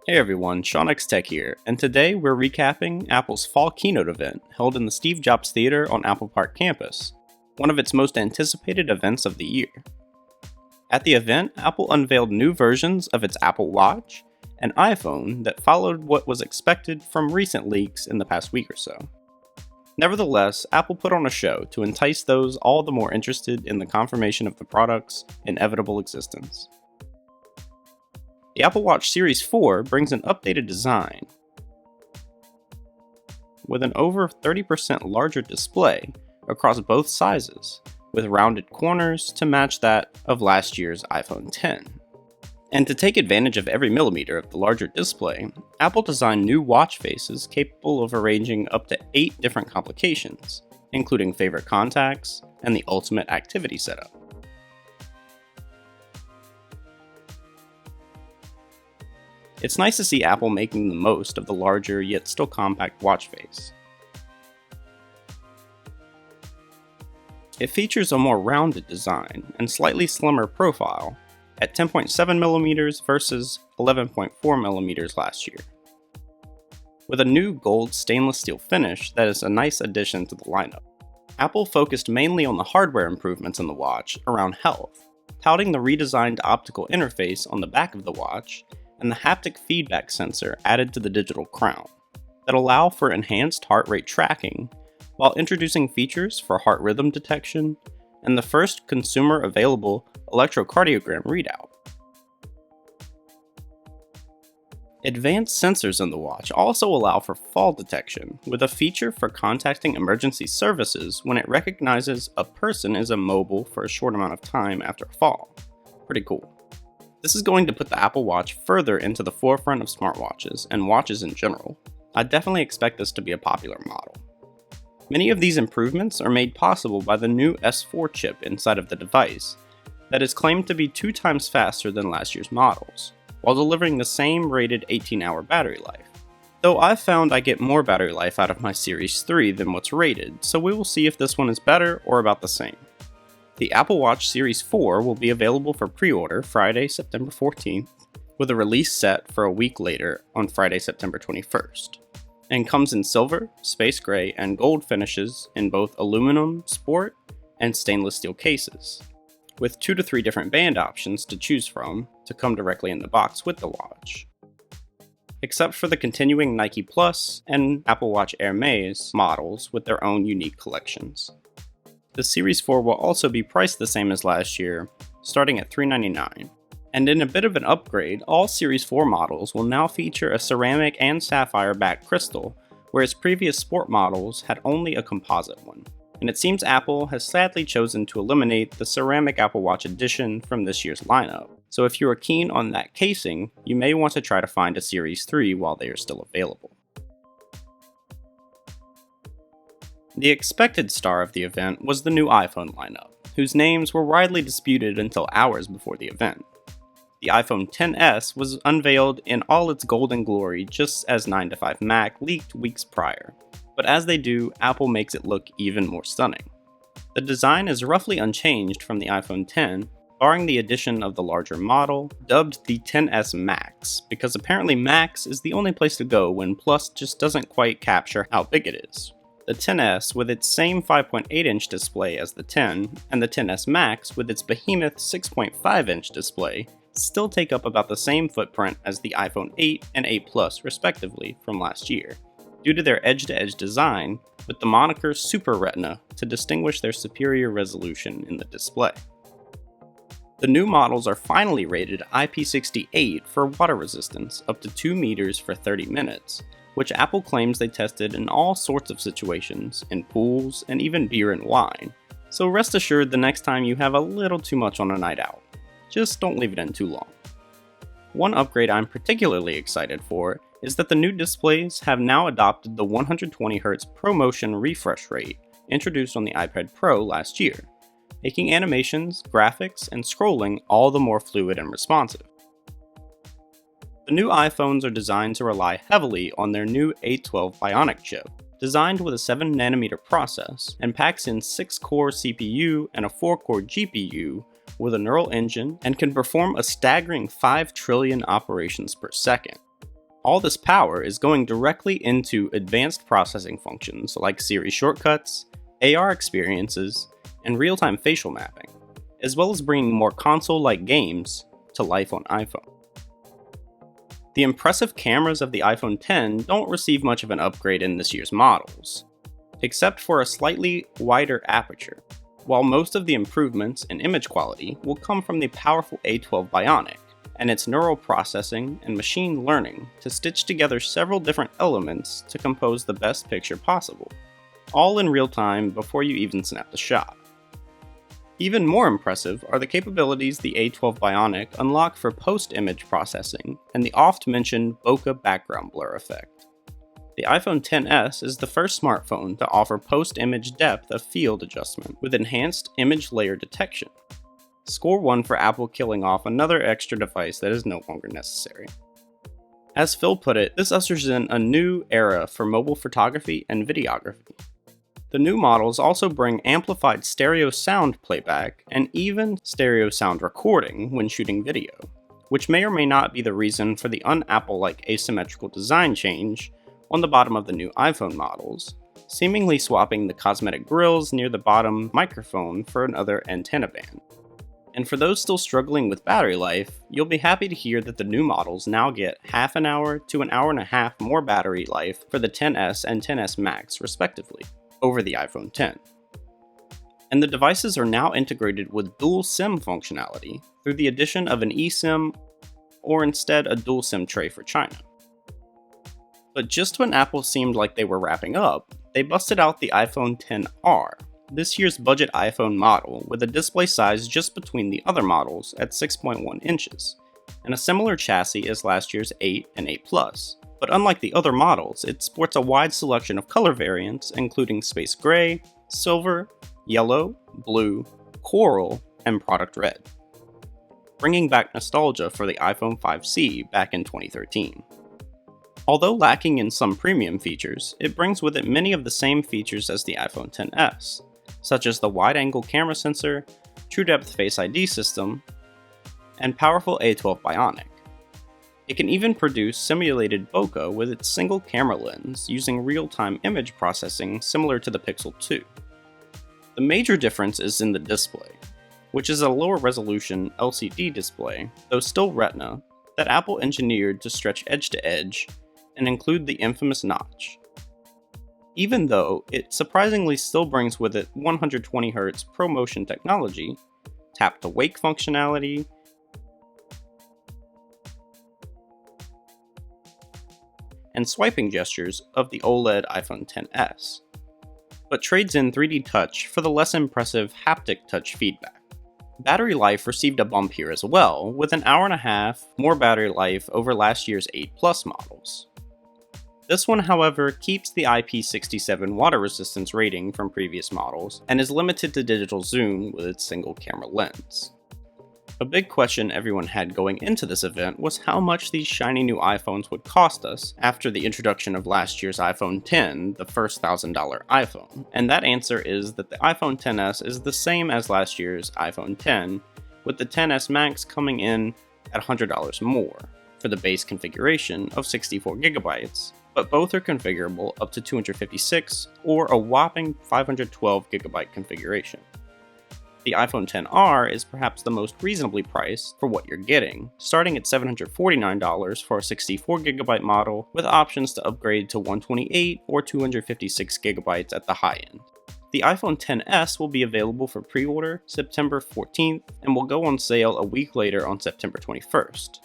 Hey everyone, Sean X Tech here, and today we're recapping Apple's Fall Keynote Event held in the Steve Jobs Theater on Apple Park campus, one of its most anticipated events of the year. At the event, Apple unveiled new versions of its Apple Watch and iPhone that followed what was expected from recent leaks in the past week or so. Nevertheless, Apple put on a show to entice those all the more interested in the confirmation of the product's inevitable existence. The Apple Watch Series 4 brings an updated design with an over 30% larger display across both sizes, with rounded corners to match that of last year's iPhone X. And to take advantage of every millimeter of the larger display, Apple designed new watch faces capable of arranging up to 8 different complications, including favorite contacts and the ultimate activity setup. It's nice to see Apple making the most of the larger yet still compact watch face. It features a more rounded design and slightly slimmer profile at 10.7mm versus 11.4mm last year, with a new gold stainless steel finish that is a nice addition to the lineup. Apple focused mainly on the hardware improvements in the watch around health, touting the redesigned optical interface on the back of the watch and the haptic feedback sensor added to the digital crown that allow for enhanced heart rate tracking while introducing features for heart rhythm detection and the first consumer available electrocardiogram readout. Advanced sensors in the watch also allow for fall detection, with a feature for contacting emergency services when it recognizes a person is immobile for a short amount of time after a fall. Pretty cool. This is going to put the Apple Watch further into the forefront of smartwatches and watches in general. I definitely expect this to be a popular model. Many of these improvements are made possible by the new S4 chip inside of the device that is claimed to be 2 times faster than last year's models, while delivering the same rated 18-hour battery life. Though I've found I get more battery life out of my Series 3 than what's rated, so we will see if this one is better or about the same. The Apple Watch Series 4 will be available for pre-order Friday, September 14th, with a release set for a week later on Friday, September 21st, and comes in silver, space gray, and gold finishes in both aluminum, sport, and stainless steel cases, with 2 to 3 different band options to choose from to come directly in the box with the watch. Except for the continuing Nike Plus and Apple Watch Hermes models with their own unique collections. The Series 4 will also be priced the same as last year, starting at $399. And in a bit of an upgrade, all Series 4 models will now feature a ceramic and sapphire back crystal, whereas previous sport models had only a composite one. And it seems Apple has sadly chosen to eliminate the ceramic Apple Watch edition from this year's lineup. So if you are keen on that casing, you may want to try to find a Series 3 while they are still available. The expected star of the event was the new iPhone lineup, whose names were widely disputed until hours before the event. The iPhone XS was unveiled in all its golden glory just as 9 to 5 Mac leaked weeks prior, but as they do, Apple makes it look even more stunning. The design is roughly unchanged from the iPhone X, barring the addition of the larger model, dubbed the XS Max, because apparently Max is the only place to go when Plus just doesn't quite capture how big it is. The XS, with its same 5.8-inch display as the X, and the XS Max, with its behemoth 6.5-inch display, still take up about the same footprint as the iPhone 8 and 8 Plus respectively from last year, due to their edge-to-edge design, with the moniker Super Retina to distinguish their superior resolution in the display. The new models are finally rated IP68 for water resistance up to 2 meters for 30 minutes, which Apple claims they tested in all sorts of situations, in pools, and even beer and wine, so rest assured the next time you have a little too much on a night out. Just don't leave it in too long. One upgrade I'm particularly excited for is that the new displays have now adopted the 120Hz ProMotion refresh rate introduced on the iPad Pro last year, making animations, graphics, and scrolling all the more fluid and responsive. The new iPhones are designed to rely heavily on their new A12 Bionic chip, designed with a 7nm process, and packs in 6-core CPU and a 4-core GPU with a neural engine and can perform a staggering 5 trillion operations per second. All this power is going directly into advanced processing functions like Siri shortcuts, AR experiences, and real-time facial mapping, as well as bringing more console-like games to life on iPhone. The impressive cameras of the iPhone X don't receive much of an upgrade in this year's models, except for a slightly wider aperture, while most of the improvements in image quality will come from the powerful A12 Bionic and its neural processing and machine learning to stitch together several different elements to compose the best picture possible, all in real time before you even snap the shot. Even more impressive are the capabilities the A12 Bionic unlock for post-image processing and the oft-mentioned bokeh background blur effect. The iPhone XS is the first smartphone to offer post-image depth of field adjustment with enhanced image layer detection. Score 1 for Apple killing off another extra device that is no longer necessary. As Phil put it, this ushers in a new era for mobile photography and videography. The new models also bring amplified stereo sound playback and even stereo sound recording when shooting video, which may or may not be the reason for the un-Apple-like asymmetrical design change on the bottom of the new iPhone models, seemingly swapping the cosmetic grills near the bottom microphone for another antenna band. And for those still struggling with battery life, you'll be happy to hear that the new models now get half an hour to an hour and a half more battery life for the XS and XS Max respectively, over the iPhone X. And the devices are now integrated with dual SIM functionality through the addition of an eSIM or instead a dual SIM tray for China. But just when Apple seemed like they were wrapping up, they busted out the iPhone XR, this year's budget iPhone model with a display size just between the other models at 6.1 inches, and a similar chassis as last year's 8 and 8 Plus. But unlike the other models, it sports a wide selection of color variants including space gray, silver, yellow, blue, coral, and product red, bringing back nostalgia for the iPhone 5C back in 2013. Although lacking in some premium features, it brings with it many of the same features as the iPhone XS, such as the wide-angle camera sensor, TrueDepth Face ID system, and powerful A12 Bionic. It can even produce simulated bokeh with its single camera lens using real-time image processing similar to the Pixel 2. The major difference is in the display, which is a lower resolution LCD display, though still Retina, that Apple engineered to stretch edge to edge and include the infamous notch. Even though it surprisingly still brings with it 120Hz ProMotion technology, tap to wake functionality, and swiping gestures of the OLED iPhone XS, but trades in 3D Touch for the less impressive haptic touch feedback. Battery life received a bump here as well, with an hour and a half more battery life over last year's 8 Plus models. This one, however, keeps the IP67 water resistance rating from previous models and is limited to digital zoom with its single camera lens. A big question everyone had going into this event was how much these shiny new iPhones would cost us after the introduction of last year's iPhone X, the first $1,000 iPhone, and that answer is that the iPhone XS is the same as last year's iPhone X, with the XS Max coming in at $100 more for the base configuration of 64GB, but both are configurable up to 256 or a whopping 512GB configuration. The iPhone XR is perhaps the most reasonably priced for what you're getting, starting at $749 for a 64GB model with options to upgrade to 128 or 256GB at the high end. The iPhone XS will be available for pre-order September 14th and will go on sale a week later on September 21st.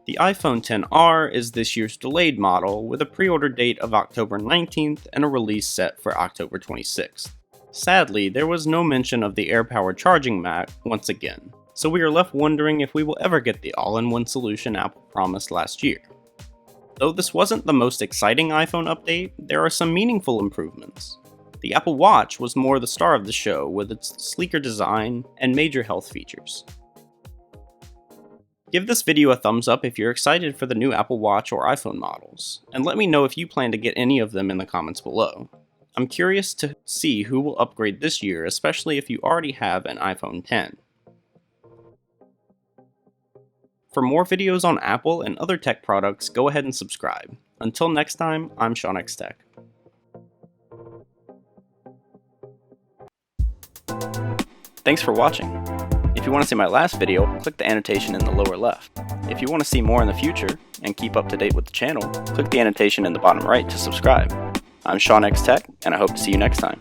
The iPhone XR is this year's delayed model with a pre-order date of October 19th and a release set for October 26th. Sadly, there was no mention of the air-powered charging mat once again, so we are left wondering if we will ever get the all-in-one solution Apple promised last year. Though this wasn't the most exciting iPhone update, there are some meaningful improvements. The Apple Watch was more the star of the show with its sleeker design and major health features. Give this video a thumbs up if you're excited for the new Apple Watch or iPhone models, and let me know if you plan to get any of them in the comments below. I'm curious to see who will upgrade this year, especially if you already have an iPhone X. For more videos on Apple and other tech products, go ahead and subscribe. Until next time, I'm Sean X Tech. Thanks for watching. If you want to see my last video, click the annotation in the lower left. If you want to see more in the future and keep up to date with the channel, click the annotation in the bottom right to subscribe. I'm Sean X Tech, and I hope to see you next time.